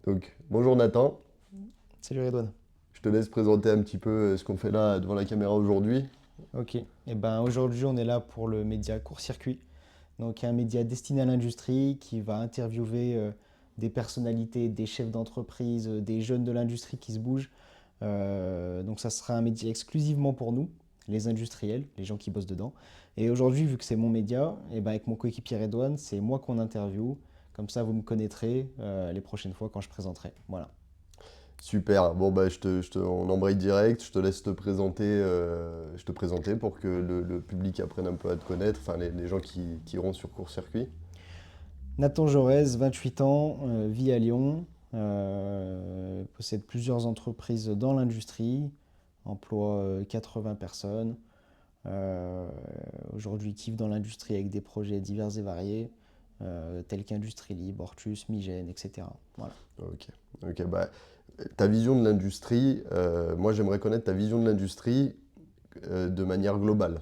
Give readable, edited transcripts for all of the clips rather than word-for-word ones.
Donc, bonjour Nathan, Salut Redouane. je te laisse présenter un petit peu ce qu'on fait là devant la caméra aujourd'hui. Ok. Et ben aujourd'hui on est là pour le média Court-Circuit. Donc un média destiné à l'industrie qui va interviewer des personnalités, des chefs d'entreprise, des jeunes de l'industrie qui se bougent. Donc ça sera un média exclusivement pour nous, les industriels, les gens qui bossent dedans. Et aujourd'hui vu que c'est mon média, et ben avec mon coéquipier Redouane, c'est moi qu'on interviewe. Comme ça vous me connaîtrez les prochaines fois quand je présenterai. Voilà. Super, bon bah on embraye direct, je te laisse te présenter pour que le public apprenne un peu à te connaître, enfin les gens qui iront sur court-circuit. Nathan Jaurès, 28 ans, vit à Lyon, possède plusieurs entreprises dans l'industrie, emploie 80 personnes. euh, Aujourd'hui, kiffe dans l'industrie avec des projets divers et variés, tels qu'Industrie Libre, Ortus, Migène, etc. Voilà. Ok, ok, bah ta vision de l'industrie, moi j'aimerais connaître ta vision de l'industrie de manière globale.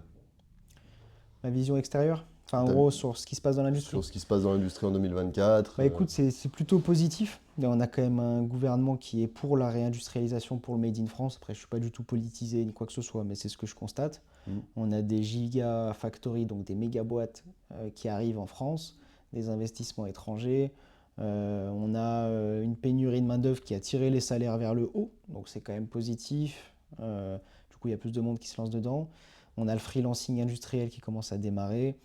Ma vision extérieure, enfin en Ta- gros sur ce qui se passe dans l'industrie. Sur ce qui se passe dans l'industrie en 2024. Bah écoute, c'est plutôt positif. Là, on a quand même un gouvernement qui est pour la réindustrialisation, pour le Made in France. Après, je suis pas du tout politisé ni quoi que ce soit, mais c'est ce que je constate. Hmm. On a des gigafactories, donc des méga boîtes qui arrivent en France, des investissements étrangers. On a une pénurie de main-d'œuvre qui a tiré les salaires vers le haut, donc c'est quand même positif. Du coup, il y a plus de monde qui se lance dedans. On a le freelancing industriel qui commence à démarrer.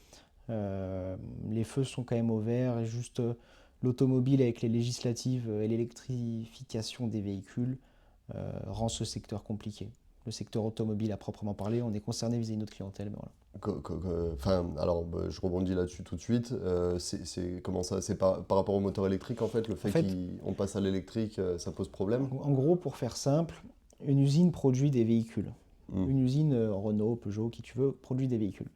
Les feux sont quand même au vert et juste l'automobile avec les législatives et l'électrification des véhicules rend ce secteur compliqué. Le secteur automobile à proprement parler, on est concerné vis-à-vis de notre clientèle, mais voilà. Enfin, alors bah, je rebondis là-dessus tout de suite. Comment ça? C'est par rapport au moteur électrique en fait, le En fait fait, qu'on passe à l'électrique, ça pose problème? en gros, pour faire simple, une usine produit des véhicules. Hmm. Une usine Renault, Peugeot, qui tu veux, produit des véhicules.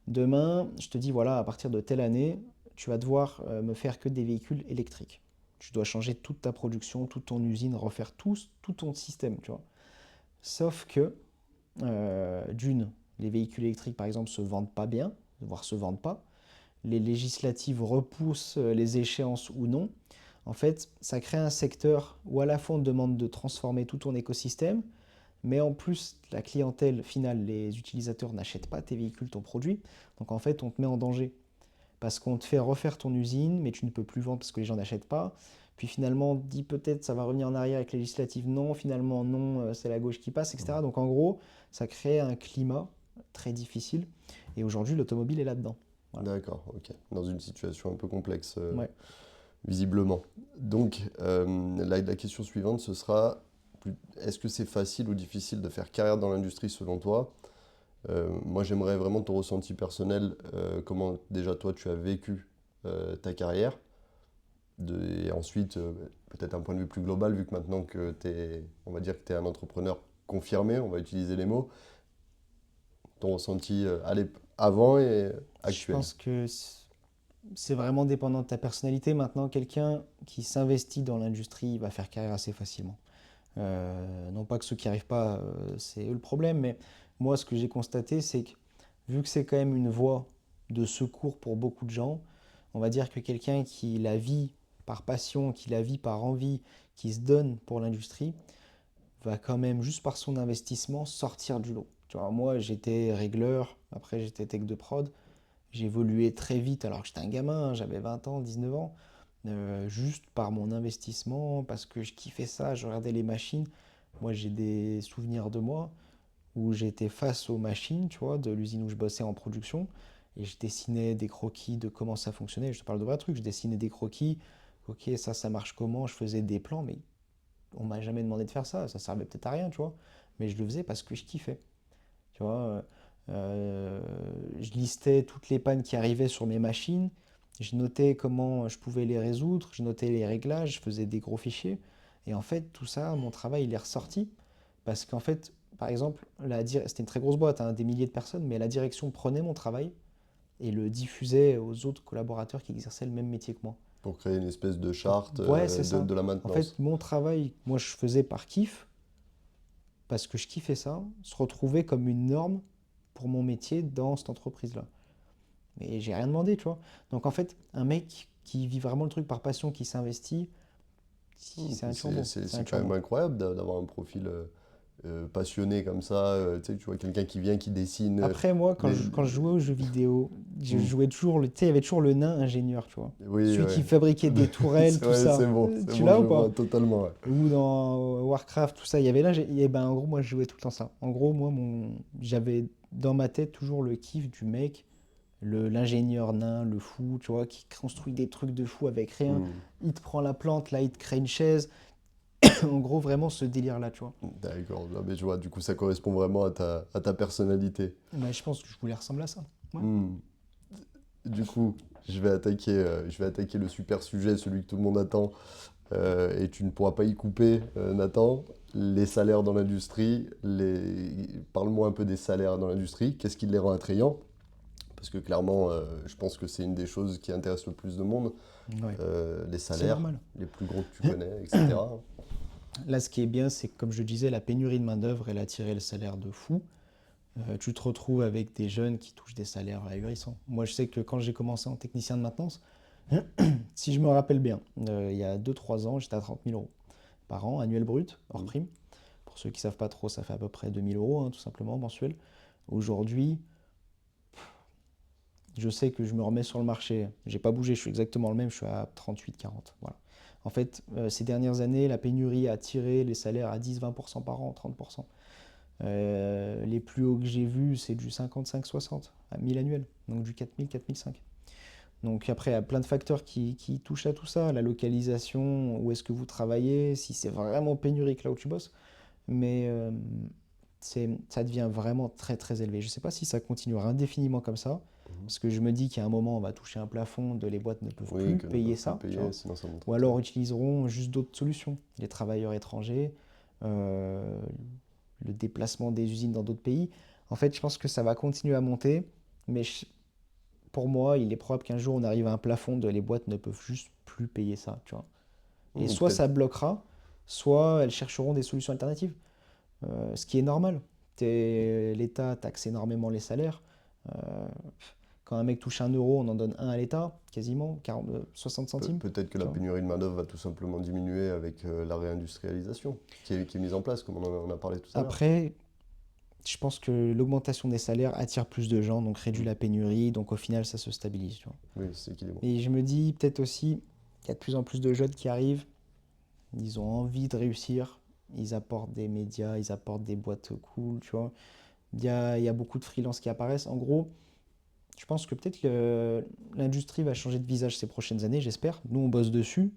Demain, je te dis, voilà, à partir de telle année, tu vas devoir me faire que des véhicules électriques. Tu dois changer toute ta production, toute ton usine, refaire tout ton système, tu vois. Sauf que, d'une, les véhicules électriques, par exemple, se vendent pas bien, voire se vendent pas. Les législatives repoussent les échéances ou non. En fait, ça crée un secteur où à la fois on te demande de transformer tout ton écosystème, mais en plus, la clientèle finale, les utilisateurs n'achètent pas tes véhicules, ton produit. Donc en fait, on te met en danger parce qu'on te fait refaire ton usine, mais tu ne peux plus vendre parce que les gens n'achètent pas. Puis finalement, on te dit peut-être ça va revenir en arrière avec les législatives. Non, finalement, non, c'est la gauche qui passe, etc. Donc en gros, ça crée un climat très difficile. Et aujourd'hui, l'automobile est là-dedans. Voilà. D'accord, ok. Dans une situation un peu complexe, Ouais. visiblement. Donc, la question suivante, ce sera, est-ce que c'est facile ou difficile de faire carrière dans l'industrie selon toi? Moi, j'aimerais vraiment ton ressenti personnel, comment déjà toi tu as vécu ta carrière. Et ensuite, peut-être un point de vue plus global, vu que maintenant que on va dire que tu es un entrepreneur confirmé, on va utiliser les mots, ton ressenti avant et Je actuel. pense que c'est vraiment dépendant de ta personnalité. Maintenant, quelqu'un qui s'investit dans l'industrie il va faire carrière assez facilement. Non pas que ceux qui n'y arrivent pas, c'est eux le problème, mais moi, ce que j'ai constaté, c'est que vu que c'est quand même une voie de secours pour beaucoup de gens, on va dire que quelqu'un qui la vit par passion, qui la vit par envie, qui se donne pour l'industrie, va quand même, juste par son investissement, sortir du lot. Tu vois, moi, j'étais régleur, après j'étais tech de prod, j'ai évolué très vite alors que j'étais un gamin, hein, j'avais 20 ans, 19 ans, juste par mon investissement, parce que je kiffais ça, je regardais les machines. Moi, j'ai des souvenirs de moi où j'étais face aux machines, tu vois, de l'usine où je bossais en production, et je dessinais des croquis de comment ça fonctionnait. Je te parle de vrais trucs, je dessinais des croquis, ok, ça marche comment, je faisais des plans, mais on m'a jamais demandé de faire ça, ça servait peut-être à rien, tu vois, mais je le faisais parce que je kiffais. Tu vois, je listais toutes les pannes qui arrivaient sur mes machines, je notais comment je pouvais les résoudre, je notais les réglages, je faisais des gros fichiers. Et en fait, tout ça, mon travail, il est ressorti. Parce qu'en fait, par exemple, c'était une très grosse boîte, hein, des milliers de personnes, mais la direction prenait mon travail et le diffusait aux autres collaborateurs qui exerçaient le même métier que moi. Pour créer une espèce de Donc, charte ouais, c'est de, ça. de la En fait, maintenance. mon travail, moi, je faisais par kiff, parce que je kiffais ça, se retrouvait comme une norme pour mon métier dans cette entreprise-là. Mais j'ai rien demandé, tu vois. Donc en fait, un mec qui vit vraiment le truc par passion, qui s'investit, C'est un turbo. C'est un C'est quand même turbo. incroyable d'avoir un profil passionné comme ça. Tu sais, tu vois quelqu'un qui vient, qui dessine. Après, moi, Les... quand je jouais aux jeux vidéo, je Hmm. jouais toujours, tu sais, il y avait toujours le nain ingénieur, tu vois. Oui, Celui qui ouais. fabriquait des tourelles, tout Ouais, ça. c'est Tu bon, l'as je ou pas? vois totalement. Ouais. Ou dans Warcraft, tout ça, il y avait là, et ben, en gros, moi, je jouais tout le temps ça. En gros, moi, j'avais dans ma tête toujours le kiff du mec, l'ingénieur nain, le fou, tu vois, qui construit des trucs de fou avec rien. Hmm. Il te prend la plante, là, il te crée une chaise. En gros, vraiment ce délire-là, tu vois. D'accord, non, mais je vois, du coup, ça correspond vraiment à ta personnalité. Ouais, je pense que je voulais ressembler à ça. Ouais. Hmm. Du coup, je vais attaquer le super sujet, celui que tout le monde attend, et tu ne pourras pas y couper, Nathan. Les salaires dans l'industrie, parle-moi un peu des salaires dans l'industrie, qu'est-ce qui les rend attrayants? Parce que clairement, je pense que c'est une des choses qui intéresse le plus de monde, Ouais, les c'est salaires, normal. les plus gros que tu connais, etc. Là, ce qui est bien, c'est que, comme je disais, la pénurie de main-d'œuvre, elle a tiré le salaire de fou. Tu te retrouves avec des jeunes qui touchent des salaires ahurissants. Moi, je sais que quand j'ai commencé en technicien de maintenance, si je me rappelle bien, il y a 2 3 ans, j'étais à 30 000 € par an, annuel brut, hors Mm. prime. Pour ceux qui ne savent pas trop, ça fait à peu près 2 000 €, hein, tout simplement, mensuel. Aujourd'hui, je sais que je me remets sur le marché. J'ai pas bougé, je suis exactement le même, je suis à 38 40. Voilà. En fait, ces dernières années, la pénurie a tiré les salaires à 10-20% par an, 30%. Les plus hauts que j'ai vus, c'est du 55-60 à 1000 annuels, donc du 4000, 4005. Donc après, il y a plein de facteurs qui touchent à tout ça, la localisation, où est-ce que vous travaillez, si c'est vraiment pénurique là où tu bosses, mais ça devient vraiment très très élevé. Je ne sais pas si ça continuera indéfiniment comme ça, Mhm. parce que je me dis qu'à un moment, on va toucher un plafond, les boîtes ne peuvent Oui, plus que ne payer peuvent plus ça, tu payer, vois. sinon ça Ou monterait très alors haut. utiliseront juste d'autres solutions, les travailleurs étrangers, euh, le déplacement des usines dans d'autres pays. En fait, je pense que ça va continuer à monter, mais pour moi, il est probable qu'un jour on arrive à un plafond de les boîtes ne peuvent juste plus payer ça, tu vois. Et soit Peut-être. ça bloquera, soit elles chercheront des solutions alternatives. Ce qui est normal. L'État taxe énormément les salaires. Euh, Quand un mec touche 1 euro, on en donne un à l'État, quasiment, 40, 60 centimes, Peut-être que tu la vois. pénurie de main-d'œuvre va tout simplement diminuer avec la réindustrialisation qui est mise en place, comme on en a parlé tout à l'heure. Après, je pense que l'augmentation des salaires attire plus de gens, donc réduit Mm. la pénurie, donc au final, ça se stabilise, tu vois. Oui, c'est équilibré. Et je me dis peut-être aussi qu'il y a de plus en plus de jeunes qui arrivent, ils ont envie de réussir, ils apportent des médias, ils apportent des boîtes cool, tu vois. Il y a beaucoup de freelances qui apparaissent. En gros, je pense que peut-être que l'industrie va changer de visage ces prochaines années, j'espère. Nous, on bosse dessus.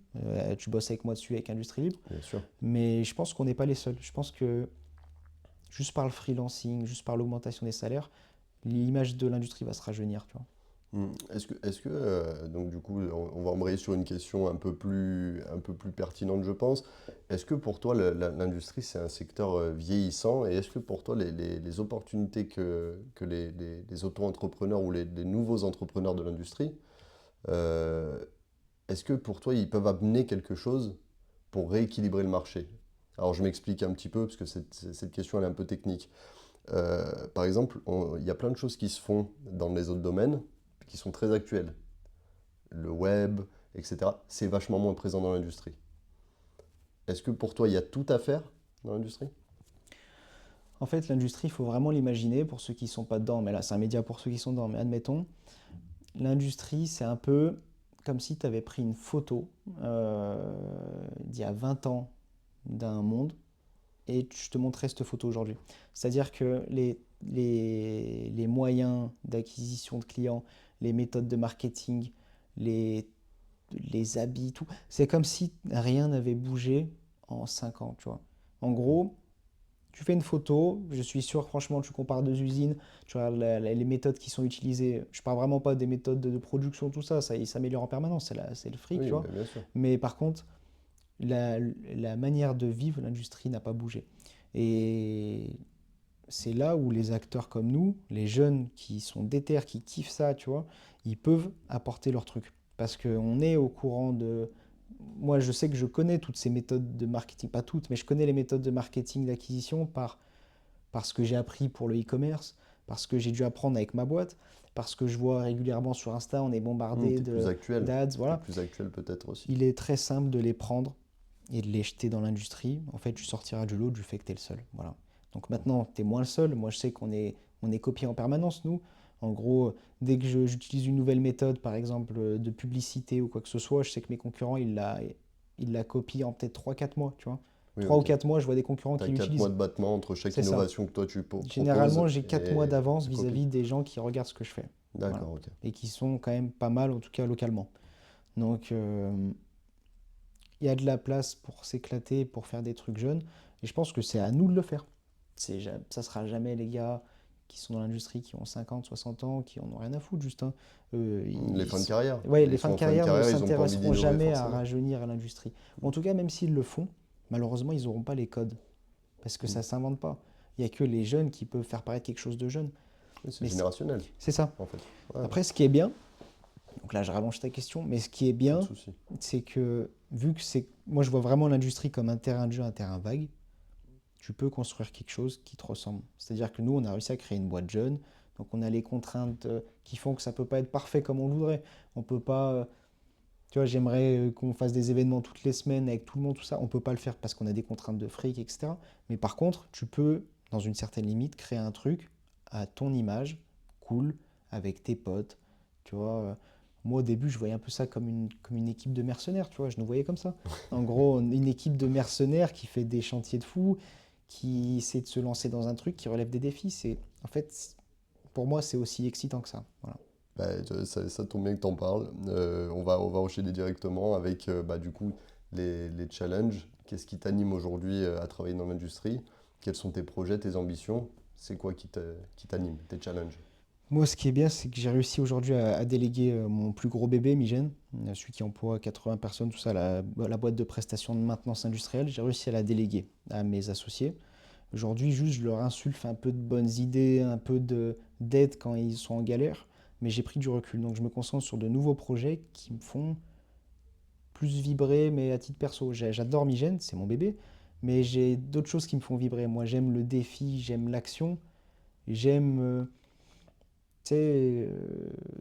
Tu bosses avec moi dessus, avec Industrie Libre. Bien sûr. Mais je pense qu'on n'est pas les seuls. Je pense que juste par le freelancing, juste par l'augmentation des salaires, l'image de l'industrie va se rajeunir, tu vois. Donc du coup, on va embrayer sur une question un peu plus pertinente, je pense. Est-ce que pour toi, l'industrie, c'est un secteur vieillissant? Et est-ce que pour toi, les opportunités que les auto-entrepreneurs ou les nouveaux entrepreneurs de l'industrie, euh, est-ce que pour toi, ils peuvent amener quelque chose pour rééquilibrer le marché? Alors je m'explique un petit peu, parce que cette question, elle est un peu technique. Par exemple, il y a plein de choses qui se font dans les autres domaines qui sont très actuelles. Le web, etc. C'est vachement moins présent dans l'industrie. Est-ce que pour toi, il y a tout à faire dans l'industrie? En fait, l'industrie, il faut vraiment l'imaginer pour ceux qui ne sont pas dedans. Mais là, c'est un média pour ceux qui sont dedans. Mais admettons, l'industrie, c'est un peu comme si tu avais pris une photo d'il y a 20 ans d'un monde et je te montrais cette photo aujourd'hui. C'est-à-dire que les moyens d'acquisition de clients, les méthodes de marketing, les, les habits, tout, c'est comme si rien n'avait bougé en 5 ans, tu vois. En gros, tu fais une photo, je suis sûr, franchement, tu compares deux usines, tu vois les méthodes qui sont utilisées. Je parle vraiment pas des méthodes de production, tout ça, il s'améliore en permanence, c'est le fric, tu Oui, vois. mais bien sûr. Mais par contre, la manière de vivre l'industrie n'a pas bougé. Et c'est là où les acteurs comme nous, les jeunes qui sont déter, qui kiffent ça, tu vois, ils peuvent apporter leur truc. Parce qu'on est au courant de... Moi, je sais que je connais toutes ces méthodes de marketing, pas toutes, mais je connais les méthodes de marketing d'acquisition parce que j'ai appris pour le e-commerce, parce que j'ai dû apprendre avec ma boîte, parce que je vois régulièrement sur Insta, on est bombardé T'es plus actuel. d'ads, T'es voilà. plus actuel peut-être aussi. Il est très simple de les prendre et de les jeter dans l'industrie, en fait, tu sortiras du lot du fait que tu es le seul. Voilà. Donc maintenant, tu es moins le seul. Moi, je sais qu'on est copié en permanence, nous. En gros, dès que j'utilise une nouvelle méthode, par exemple, de publicité ou quoi que ce soit, je sais que mes concurrents, ils la copient en peut-être 3 4 mois, tu vois. Oui, 3 ou 4 mois, je vois des concurrents Tu qui as 4 mois l'utilisent. de battement entre chaque C'est ça. innovation que toi tu proposes Généralement, j'ai 4 mois et d'avance de copie. vis-à-vis des gens qui regardent ce que je fais. Voilà. D'accord, ok. Et qui sont quand même pas mal, en tout cas localement. Donc, il y a de la place pour s'éclater, pour faire des trucs jeunes. Et je pense que c'est à nous de le faire. Ça sera jamais les gars qui sont dans l'industrie, qui ont 50, 60 ans, qui en ont rien à foutre, juste. Hein. Les fins de carrière. Ouais, les Ils fins sont de en fin de carrière ne carrière, ils n'ont pas envie s'intéresseront d'innover jamais à forcément. rajeunir à l'industrie. En tout cas, même s'ils le font, malheureusement, ils n'auront pas les codes. Parce que Mm. ça ne s'invente pas. Il n'y a que les jeunes qui peuvent faire paraître quelque chose de jeune. Oui, c'est Mais générationnel, c'est ça. en fait. Ouais, Après, ce qui est bien, donc là, je rallonge ta question, mais ce qui est pas de bien, souci. c'est que vu que c'est. Moi, je vois vraiment l'industrie comme un terrain de jeu, un terrain vague. Tu peux construire quelque chose qui te ressemble. C'est-à-dire que nous, on a réussi à créer une boîte jeune. Donc, on a les contraintes qui font que ça ne peut pas être parfait comme on le voudrait. On peut pas. Tu vois, j'aimerais qu'on fasse des événements toutes les semaines avec tout le monde, tout ça. On ne peut pas le faire parce qu'on a des contraintes de fric, etc. Mais par contre, tu peux, dans une certaine limite, créer un truc à ton image, cool, avec tes potes. Tu vois, moi au début, je voyais un peu ça comme une équipe de mercenaires, tu vois, je nous voyais comme ça. En gros, une équipe de mercenaires qui fait des chantiers de fous, qui essaie de se lancer dans un truc qui relève des défis. En fait, pour moi, c'est aussi excitant que ça. Voilà. Bah, ça tombe bien que tu en parles. On va enchaîner directement avec du coup les challenges. Qu'est-ce qui t'anime aujourd'hui à travailler dans l'industrie? Quels sont tes projets, tes ambitions? C'est quoi qui t'anime, tes challenges? Moi, ce qui est bien, c'est que j'ai réussi aujourd'hui à déléguer mon plus gros bébé, Migène, celui qui emploie 80 personnes, tout ça, la boîte de prestations de maintenance industrielle. J'ai réussi à la déléguer à mes associés. Aujourd'hui, juste, je leur insuffle un peu de bonnes idées, un peu d'aide quand ils sont en galère, mais j'ai pris du recul. Donc, je me concentre sur de nouveaux projets qui me font plus vibrer, mais à titre perso. J'adore Migène, c'est mon bébé, mais j'ai d'autres choses qui me font vibrer. Moi, j'aime le défi, j'aime l'action, j'aime. Tu sais,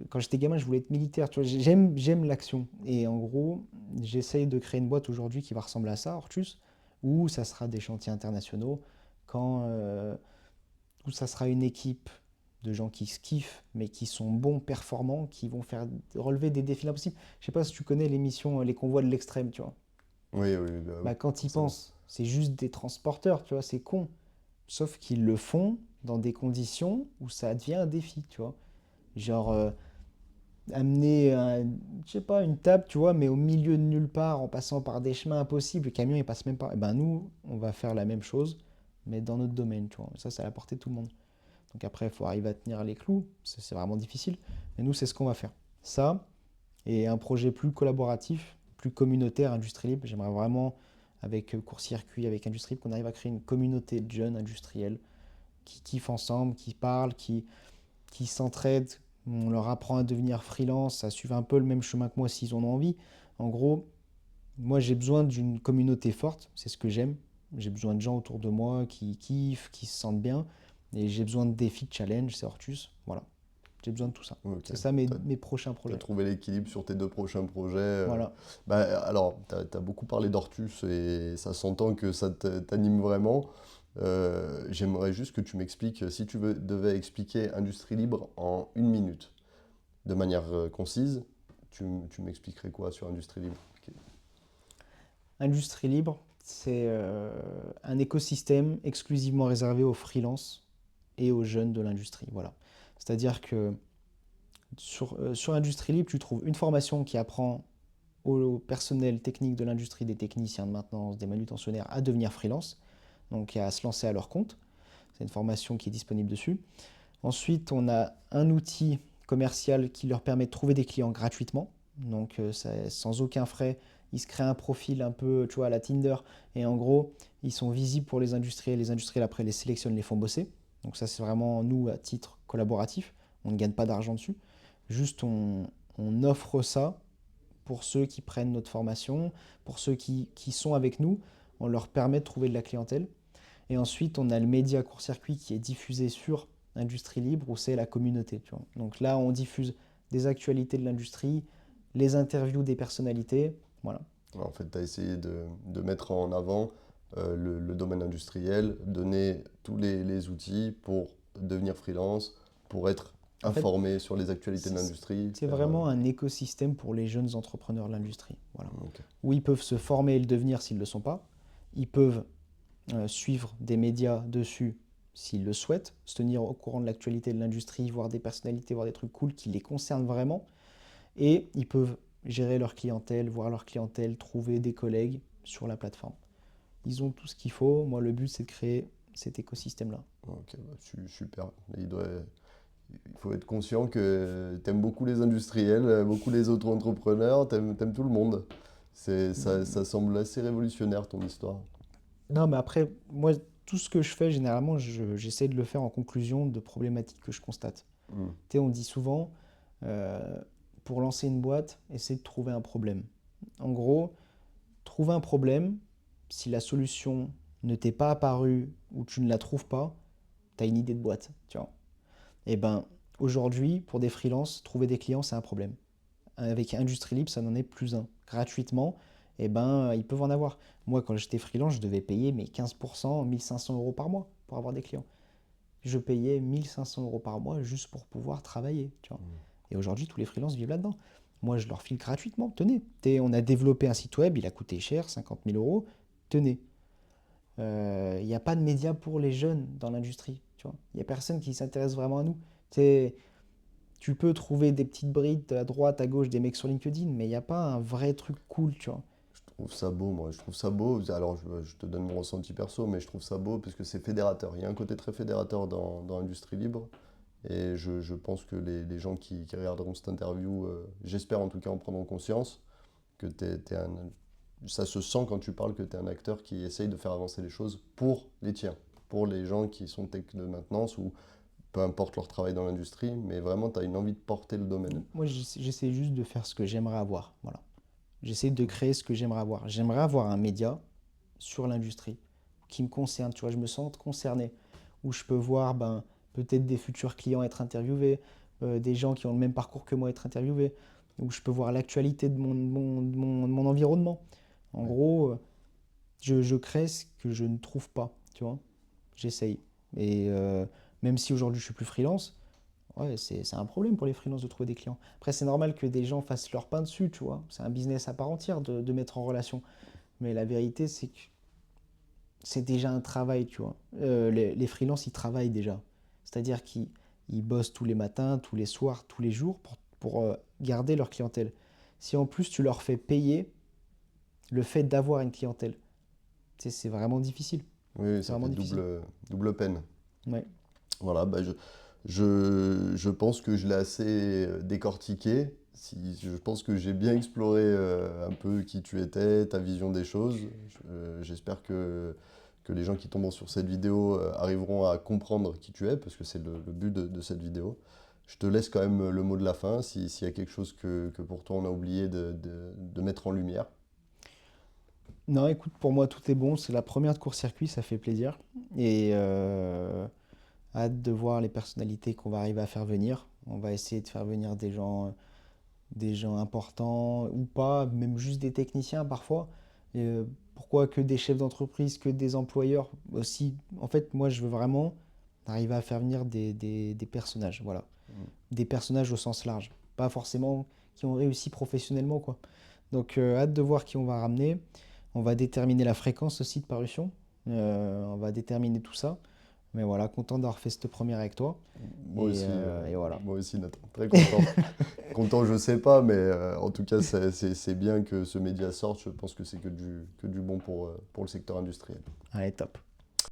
quand j'étais gamin, je voulais être militaire. Tu vois, j'aime l'action. Et en gros, j'essaye de créer une boîte aujourd'hui qui va ressembler à ça, Hortus, où ça sera des chantiers internationaux, quand, où ça sera une équipe de gens qui se kiffent, mais qui sont bons, performants, qui vont faire relever des défis impossibles. Je sais pas si tu connais l'émission Les Convois de l'extrême, tu vois. Oui, oui, bah oui, Bah, quand ils forcément. pensent, c'est juste des transporteurs, tu vois, c'est con. Sauf qu'ils le font dans des conditions où ça devient un défi, tu vois. Genre, amener, je sais pas, une table, tu vois, mais au milieu de nulle part, en passant par des chemins impossibles, le camion il passe même pas. Et ben nous, on va faire la même chose, mais dans notre domaine, tu vois. Ça, c'est à la portée de tout le monde. Donc après, il faut arriver à tenir les clous, c'est vraiment difficile. Mais nous, c'est ce qu'on va faire. Ça, et un projet plus collaboratif, plus communautaire, Industrie Libre. J'aimerais vraiment, avec Court-Circuit, avec Industrie Libre, qu'on arrive à créer une communauté de jeunes industriels qui kiffent ensemble, qui parlent, qui s'entraident. On leur apprend à devenir freelance, à suivre un peu le même chemin que moi s'ils en ont envie. En gros, moi j'ai besoin d'une communauté forte, c'est ce que j'aime. J'ai besoin de gens autour de moi qui kiffent, qui se sentent bien. Et j'ai besoin de défis, de challenge, c'est Hortus. Voilà. J'ai besoin de tout ça. Ok. C'est ça mes, T'as, mes prochains t'as projets. trouvé l'équilibre sur tes deux prochains projets. Voilà. Alors, t'as beaucoup parlé d'Ortus et ça s'entend que ça t'anime vraiment. J'aimerais juste que tu m'expliques, si tu devais expliquer Industrie Libre en 1 minute, de manière concise, tu m'expliquerais quoi sur Industrie Libre? Ok. Industrie libre, c'est un écosystème exclusivement réservé aux freelances et aux jeunes de l'industrie. Voilà. C'est-à-dire que sur Industrie libre, tu trouves une formation qui apprend au personnel technique de l'industrie, des techniciens de maintenance, des manutentionnaires, à devenir freelance, donc à se lancer à leur compte. C'est une formation qui est disponible dessus. Ensuite, on a un outil commercial qui leur permet de trouver des clients gratuitement, donc sans aucun frais. Ils se créent un profil un peu, tu vois, à la Tinder, et en gros, ils sont visibles pour les industriels. Les industriels, après, les sélectionnent, les font bosser. Donc ça, c'est vraiment nous, à titre collaboratif. On ne gagne pas d'argent dessus. Juste, on offre ça pour ceux qui prennent notre formation, pour ceux qui sont avec nous. On leur permet de trouver de la clientèle. Et ensuite, on a le média court-circuit qui est diffusé sur Industrie Libre, où c'est la communauté. Tu vois. Donc là, on diffuse des actualités de l'industrie, les interviews des personnalités. Voilà. En fait, tu as essayé de mettre en avant le domaine industriel, donner tous les outils pour devenir freelance, pour être En fait, informé sur les actualités de c'est l'industrie. c'est vraiment un écosystème pour les jeunes entrepreneurs de l'industrie. Voilà. Ok. Où ils peuvent se former et le devenir s'ils ne le sont pas. Ils peuvent suivre des médias dessus s'ils le souhaitent, se tenir au courant de l'actualité de l'industrie, voir des personnalités, voir des trucs cool qui les concernent vraiment. Et ils peuvent gérer leur clientèle, voir leur clientèle, trouver des collègues sur la plateforme. Ils ont tout ce qu'il faut. Moi, le but, c'est de créer cet écosystème-là. Ok, bah, super. Il faut être conscient que tu aimes beaucoup les industriels, beaucoup les auto-entrepreneurs, tu aimes tout le monde. Ça semble assez révolutionnaire ton histoire. Non, mais après, moi, tout ce que je fais, généralement, j'essaie de le faire en conclusion de problématiques que je constate. Hmm. Tu sais, on dit souvent, euh, pour lancer une boîte, essaie de trouver un problème. En gros, trouver un problème, si la solution ne t'est pas apparue ou tu ne la trouves pas, tu as une idée de boîte, tu vois. Et ben, aujourd'hui, pour des freelances, trouver des clients, c'est un problème. Avec Industrie Libre, ça n'en est plus un. Gratuitement, eh ben, ils peuvent en avoir. Moi, quand j'étais freelance, je devais payer mes 15%, 1 500 € par mois pour avoir des clients. Je payais 1 500 € par mois juste pour pouvoir travailler, tu vois. Et aujourd'hui, tous les freelances vivent là-dedans. Moi, je leur file gratuitement. Tenez, on a développé un site web, il a coûté cher, 50 000 €. Tenez. Il n'y a pas de médias pour les jeunes dans l'industrie, tu vois. Il n'y a personne qui s'intéresse vraiment à nous. T'sais, tu peux trouver des petites brides à droite, à gauche, des mecs sur LinkedIn, mais il n'y a pas un vrai truc cool, tu vois. Je trouve ça beau, moi. Je trouve ça beau. Alors, je te donne mon ressenti perso, mais je trouve ça beau parce que c'est fédérateur. Il y a un côté très fédérateur dans l'industrie libre. Et je pense que les gens qui regarderont cette interview, j'espère en tout cas en prendront conscience, que ça se sent quand tu parles que tu es un acteur qui essaye de faire avancer les choses pour les tiens, pour les gens qui sont tech de maintenance ou peu importe leur travail dans l'industrie, mais vraiment tu as une envie de porter le domaine. Moi, j'essaie juste de faire ce que j'aimerais avoir, voilà. J'essaie de créer ce que j'aimerais avoir. J'aimerais avoir un média sur l'industrie qui me concerne, tu vois, je me sens concerné, où je peux voir ben, peut-être des futurs clients être interviewés, des gens qui ont le même parcours que moi être interviewés, où je peux voir l'actualité de mon environnement. En Ouais. gros, je crée ce que je ne trouve pas, tu vois. J'essaye. Et même si aujourd'hui je suis plus freelance, ouais, c'est un problème pour les freelances de trouver des clients. Après, c'est normal que des gens fassent leur pain dessus, tu vois. C'est un business à part entière de mettre en relation. Mais la vérité, c'est que c'est déjà un travail, tu vois. Les freelances, ils travaillent déjà. C'est-à-dire qu'ils bossent tous les matins, tous les soirs, tous les jours pour garder leur clientèle. Si en plus tu leur fais payer le fait d'avoir une clientèle, tu sais, c'est vraiment difficile. Oui, C'est ça vraiment fait difficile. double peine. Ouais. Voilà, bah je pense que je l'ai assez décortiqué. Je pense que j'ai bien exploré un peu qui tu étais, ta vision des choses. J'espère que les gens qui tomberont sur cette vidéo arriveront à comprendre qui tu es, parce que c'est le but de cette vidéo. Je te laisse quand même le mot de la fin, s'il y a quelque chose que pour toi on a oublié de mettre en lumière. Non, écoute, pour moi, tout est bon. C'est la première de court-circuit, ça fait plaisir. Et hâte de voir les personnalités qu'on va arriver à faire venir. On va essayer de faire venir des gens importants ou pas, même juste des techniciens parfois. Et, pourquoi que des chefs d'entreprise, que des employeurs aussi. En fait, moi, je veux vraiment arriver à faire venir des personnages, voilà. Des personnages au sens large. Pas forcément qui ont réussi professionnellement, quoi. Donc, hâte de voir qui on va ramener. On va déterminer la fréquence aussi de parution. On va déterminer tout ça. Mais voilà, content d'avoir fait cette première avec toi. Et voilà. Moi aussi, Nathan. Très content. Content, je sais pas, mais en tout cas, c'est bien que ce média sorte. Je pense que c'est que du bon pour le secteur industriel. Allez, top.